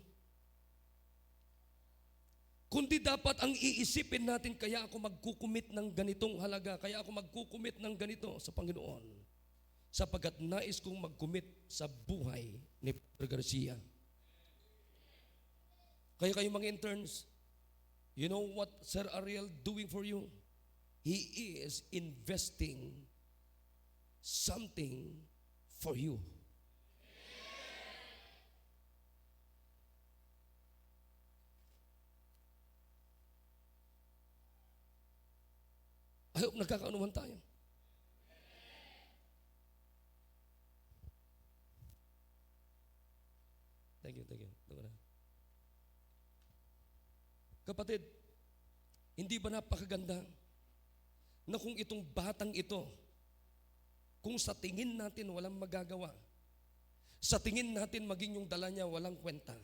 Kundi dapat ang iisipin natin, kaya ako magkukumit ng ganitong halaga, kaya ako magkukumit ng ganito sa Panginoon, sapagkat nais kong magkumit sa buhay ni Padre Garcia. Kaya kayo mga interns, you know what Sir Ariel doing for you? He is investing something for you. I hope nagkakaunawan tayo. Thank you. Kapatid, hindi ba napakaganda na kung itong batang ito, kung sa tingin natin walang magagawa, sa tingin natin maging yung dala niya walang kwenta,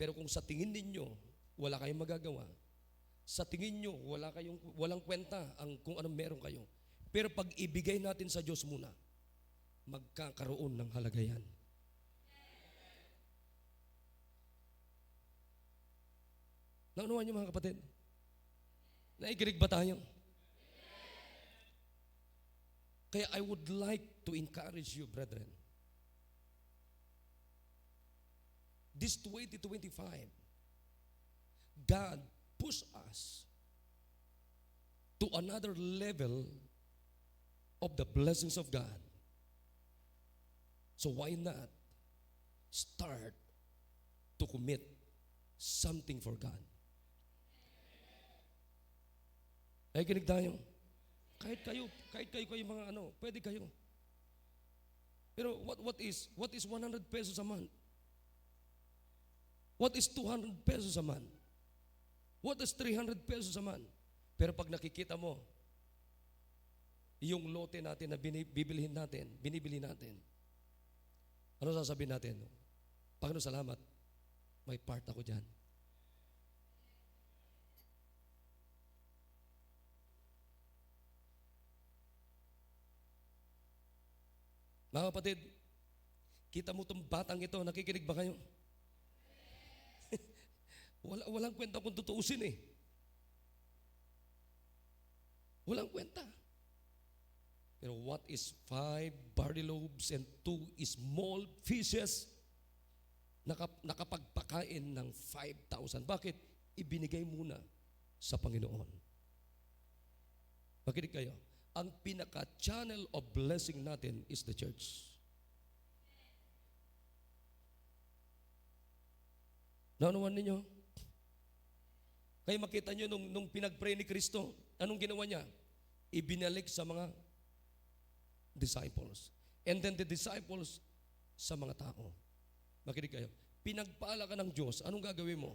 pero kung sa tingin ninyo wala kayong magagawa, sa tingin nyo, walang kwenta kung anong meron kayo. Pero pag ibigay natin sa Diyos muna, magkakaroon ng halaga yan. Naunawan niyo mga kapatid? Naikinig ba tayo? Kaya I would like to encourage you, brethren. This 2025, God push us to another level of the blessings of God. So why not start to commit something for God? Ay, kinig tayo. Kahit kayo mga pwede kayo. Pero what is 100 pesos a month? What is 200 pesos a month? What is 300 pesos a month? Pero pag nakikita mo, yung lote natin na binibili natin, ano sasabihin natin? Panginoon, salamat. May part ako dyan. Mga kapatid, kita mo itong batang ito, nakikinig ba kayo? Walang kwenta kung tutuusin eh. Walang kwenta. Pero what is 5 barley loaves and 2 small fishes? Nakapagpakain ng 5,000. Bakit? Ibinigay muna sa Panginoon. Makinig kayo. Ang pinaka-channel of blessing natin is the church. Naunawan ninyo? Kaya makita nyo nung pinag-pray ni Kristo, anong ginawa niya? Ibinalik sa mga disciples. And then the disciples sa mga tao. Makinig kayo. Pinagpala ka ng Diyos, anong gagawin mo?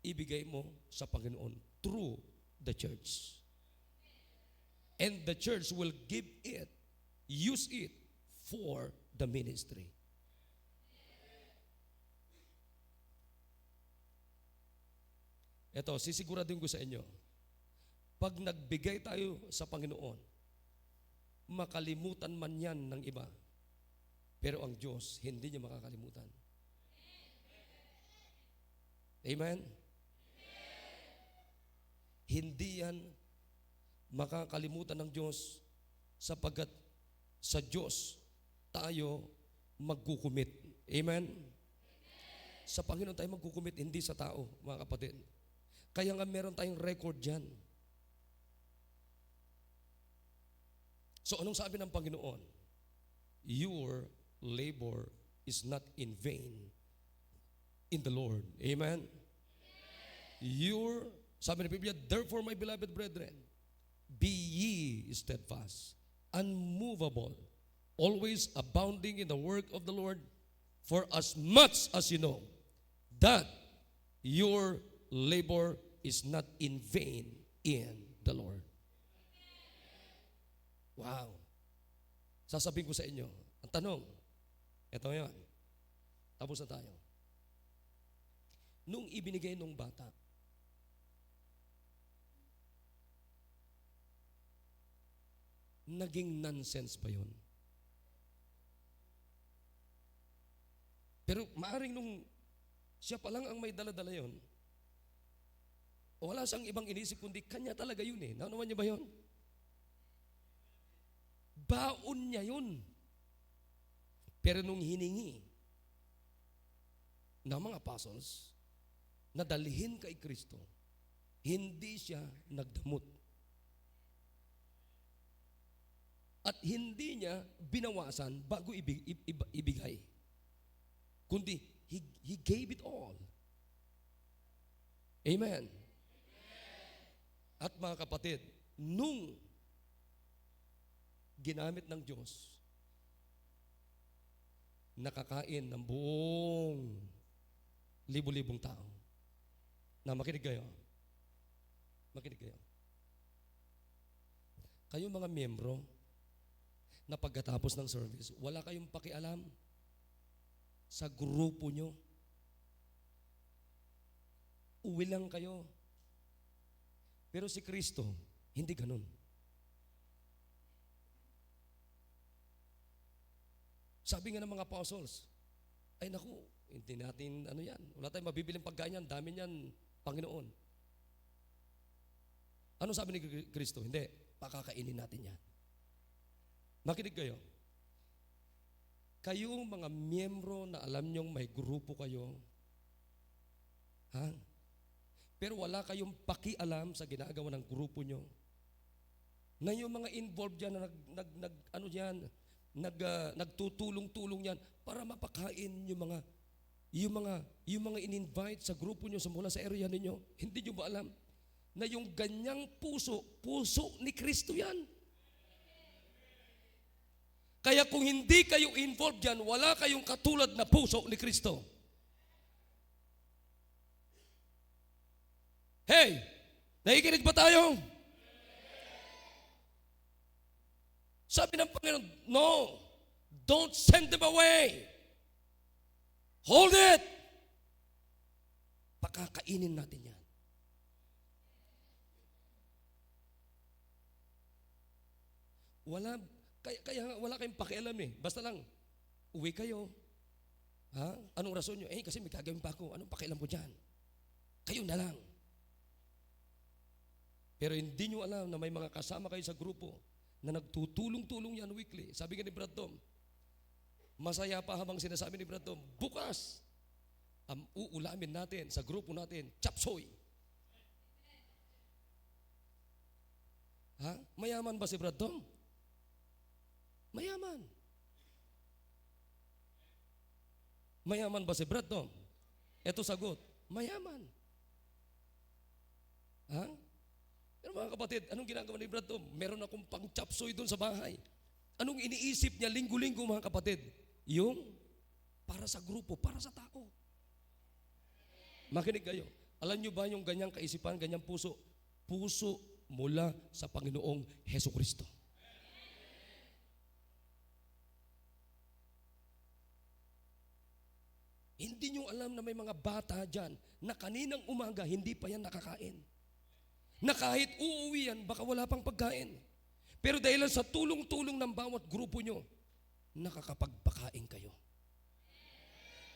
Ibigay mo sa Panginoon through the church. And the church will use it for the ministry. Ito, sisiguraduhin ko sa inyo, pag nagbigay tayo sa Panginoon, makalimutan man yan ng iba, pero ang Diyos, hindi niya makakalimutan. Amen? Hindi yan makakalimutan ng Diyos sapagkat sa Diyos tayo magkukumit. Amen? Sa Panginoon tayo magkukumit, hindi sa tao, mga kapatid. Kaya nga meron tayong record dyan. So anong sabi ng Panginoon? Your labor is not in vain in the Lord. Amen? Sabi ng Biblia, therefore my beloved brethren, be ye steadfast, unmovable, always abounding in the work of the Lord, for as much as you know that your labor is not in vain in the Lord. Wow. Sasabihin ko sa inyo, ang tanong, eto yan, tapos na tayo. Nung ibinigay nung bata, naging nonsense ba yun? Pero maaring nung siya pa lang ang may dala-dala yun, wala siyang ibang inisip kundi kanya talaga yun eh. Naunawan niyo ba yun? Baon niya yun. Pero nung hiningi ng mga apostles na dalhin kay Kristo, hindi siya nagdamot. At hindi niya binawasan bago ibigay. Kundi, he gave it all. Amen. At mga kapatid, nung ginamit ng Diyos, nakakain ng buong libu-libong tao. Na makinig kayo. Makinig kayo. Kayo mga miyembro, na pagkatapos ng service, wala kayong pakialam sa grupo nyo. Uwi lang kayo. Pero si Kristo, hindi ganun. Sabi nga ng mga apostles, ay naku, hindi natin yan. Wala tayong mabibiling pagkain yan, dami niyan, Panginoon. Ano sabi ni Kristo? Hindi, pakakainin natin yan. Makinig kayo. Kayong mga miyembro na alam nyong may grupo kayo, pero wala kayong pakialam sa ginagawa ng grupo nyo, na yung mga involved dyan na ano diyan, nagtutulong-tulong yan para mapakain yung mga in-invite sa grupo nyo sa mula sa area ninyo. Hindi nyo ba alam na yung ganyang puso ni Kristo yan? Kaya kung hindi kayo involved dyan, wala kayong katulad na puso ni Kristo. Hey! Nakikinig ba tayo? Sabi ng Panginoon, no, don't send them away. Hold it. Pakakainin natin yan. Kaya wala kayong pakialam eh. Basta lang, uwi kayo. Ha? Anong rason nyo? Kasi may gagawin pa ako. Anong pakialam ko dyan? Kayo na lang. Pero hindi nyo alam na may mga kasama kayo sa grupo na nagtutulong-tulong yan weekly. Sabi nga ni Brad Tom, masaya pa habang sinasabi ni Brad Tom, bukas, uulamin natin sa grupo natin, chapsoy. Ha? Mayaman ba si Brad Tom? Mayaman. Mayaman ba si Brad Tom? Ito sagot, mayaman. Ha? Pero mga kapatid, anong ginagawa ni Brad Tom? Meron akong pang-chapsoy doon sa bahay. Anong iniisip niya linggo-linggo mga kapatid? Yung para sa grupo, para sa tao. Makinig kayo. Alam niyo ba yung ganyang kaisipan, ganyang puso? Puso mula sa Panginoong Hesukristo. Hindi niyo alam na may mga bata dyan na kaninang umaga hindi pa yan nakakain. Na kahit uuwi yan, baka wala pang pagkain. Pero dahil sa tulong-tulong ng bawat grupo nyo, nakakapagpakain kayo.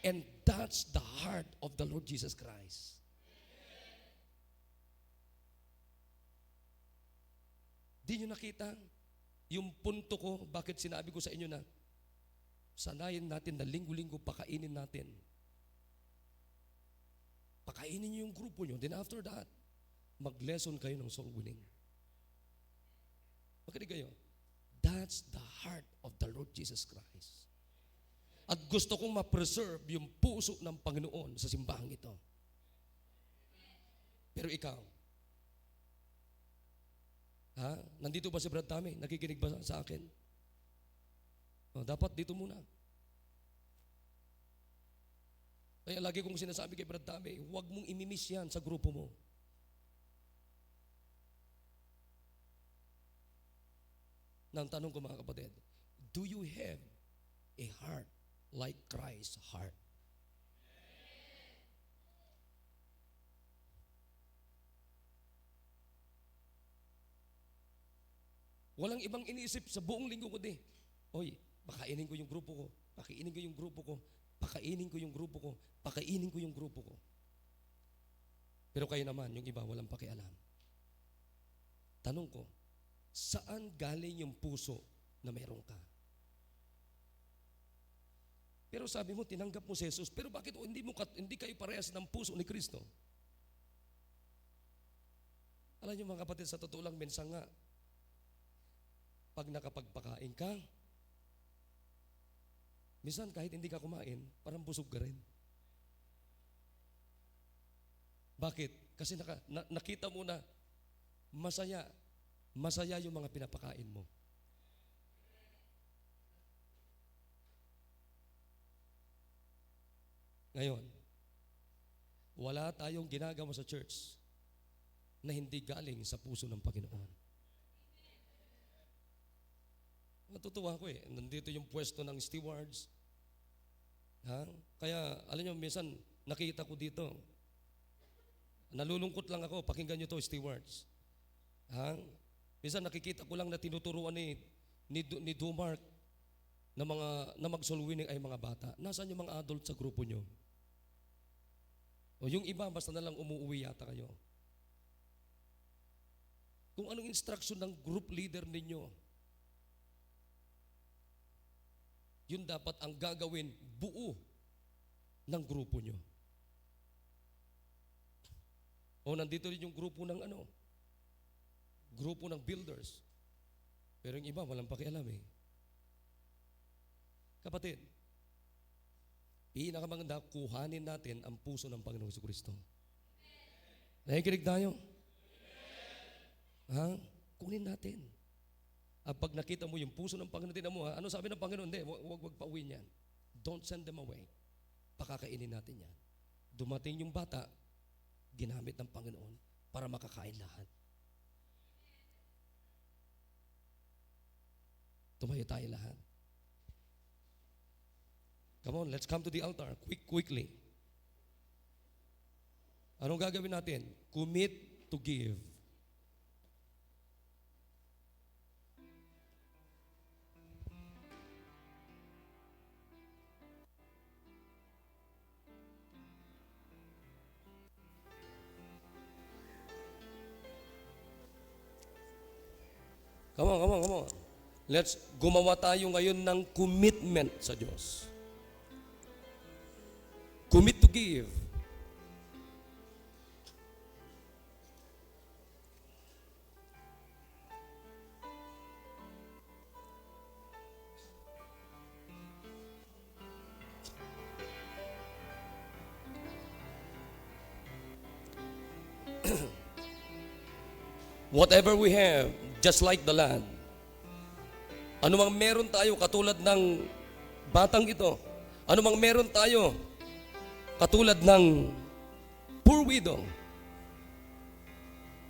And that's the heart of the Lord Jesus Christ. Di nyo nakita yung punto ko, bakit sinabi ko sa inyo na sanayin natin na linggo-linggo pakainin natin. Pakainin nyo yung grupo nyo. Then after that, mag-lesson kayo ng soul winning. Makinig kayo. That's the heart of the Lord Jesus Christ. At gusto kong ma-preserve yung puso ng Panginoon sa simbahang ito. Pero ikaw, nandito ba si Brad Tami? Nakikinig ba sa akin? Dapat dito muna. Kaya lagi kong sinasabi kay Brad Tami, huwag mong imimiss yan sa grupo mo. Nang tanong ko mga kapatid, do you have a heart like Christ's heart? Walang ibang iniisip sa buong linggo ko di. Oy, pakainin ko yung grupo ko, pakainin ko yung grupo ko, pakainin ko yung grupo ko, pakainin ko yung grupo ko. Pero kayo naman, yung iba walang pakialam. Tanong ko, saan galing yung puso na meron ka? Pero sabi mo, tinanggap mo si Jesus, pero bakit hindi kayo parehas ng puso ni Kristo? Alam niyo mga kapatid, sa totoo lang, minsan nga, pag nakapagpakain ka, minsan kahit hindi ka kumain, parang busog ka rin. Bakit? Kasi nakita mo na masaya yung mga pinapakain mo. Ngayon, wala tayong ginagawa sa church na hindi galing sa puso ng Panginoon. Natutuwa ko nandito yung pwesto ng stewards. Kaya, alam nyo, minsan nakita ko dito, nalulungkot lang ako, pakinggan nyo to, stewards. Minsan nakikita ko lang na tinuturuan ni Dumark na mag-soul winning ay mga bata. Nasaan yung mga adult sa grupo nyo? O yung iba, basta na lang umuwi yata kayo. Kung anong instruction ng group leader ninyo, yun dapat ang gagawin buo ng grupo nyo. O nandito rin yung grupo ng grupo ng builders. Pero yung iba, walang pakialam eh. Kapatid, pinakamaganda, kuhanin natin ang puso ng Panginoong Jesucristo. Nakikinig tayo? Ha? Kunin natin. At pag nakita mo yung puso ng Panginoon, tinan mo ha, ano sabi ng Panginoon? Hindi, wag pauwiin yan. Don't send them away. Pakakainin natin yan. Dumating yung bata, ginamit ng Panginoon para makakain lahat. Tumayo tayo lahat. Come on, let's come to the altar. Quickly. Anong gagawin natin? Commit to give. Come on. Let's gumawa tayo ngayon ng commitment sa Diyos. Commit to give. Whatever we have, just like the land. Ano mang meron tayo katulad ng batang ito. Ano mang meron tayo katulad ng poor widow.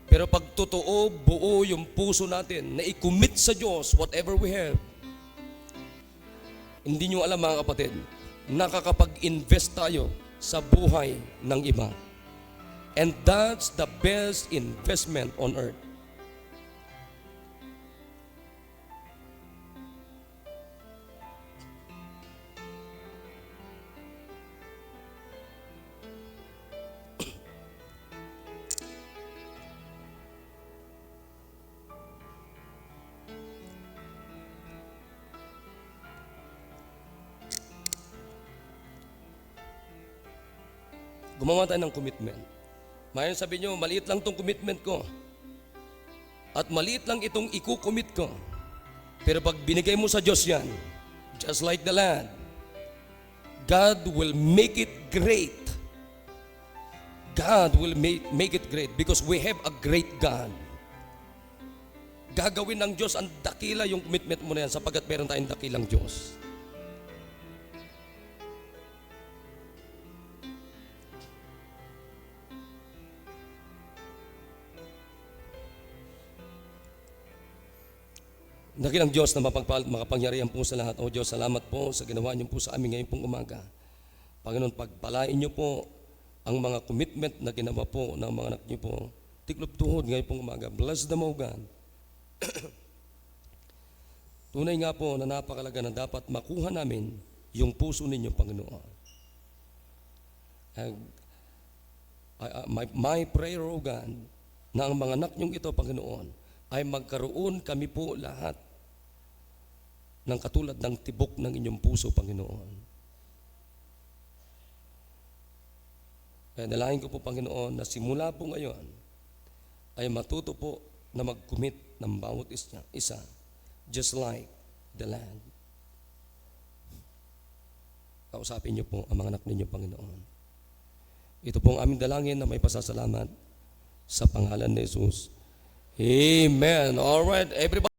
Pero pag totoo, buo yung puso natin na i-commit sa Diyos whatever we have. Hindi nyo alam mga kapatid, nakakapag-invest tayo sa buhay ng iba. And that's the best investment on earth. Gumawa tayo ng commitment. Mayon sabi nyo, maliit lang itong commitment ko. At maliit lang itong i-commit ko. Pero pag binigay mo sa Diyos yan, just like the land, God will make it great. God will make it great because we have a great God. Gagawin ng Diyos ang dakila yung commitment mo na yan sapagkat meron tayong dakilang Diyos. Dakilang Diyos na makapangyarihan po sa lahat. O Diyos, salamat po sa ginawa niyo po sa amin ngayon pong umaga. Panginoon, pagpalain niyo po ang mga commitment na ginawa po ng mga anak niyo po. Tiklop tuhod ngayon pong umaga. Bless them, O God. Tunay nga po na napakalaga na dapat makuha namin yung puso ninyo, Panginoon. My prayer, O God, na ang mga anak niyong ito, Panginoon, ay magkaroon kami po lahat ng katulad ng tibok ng inyong puso, Panginoon. Kaya dalangin ko po, Panginoon, na simula po ngayon ay matuto po na mag-commit ng bawat isa, just like the land. Kausapin niyo po ang mga anak ninyo, Panginoon. Ito po ang aming dalangin na may pasasalamat sa pangalan ni Jesus. Amen. All right, everybody.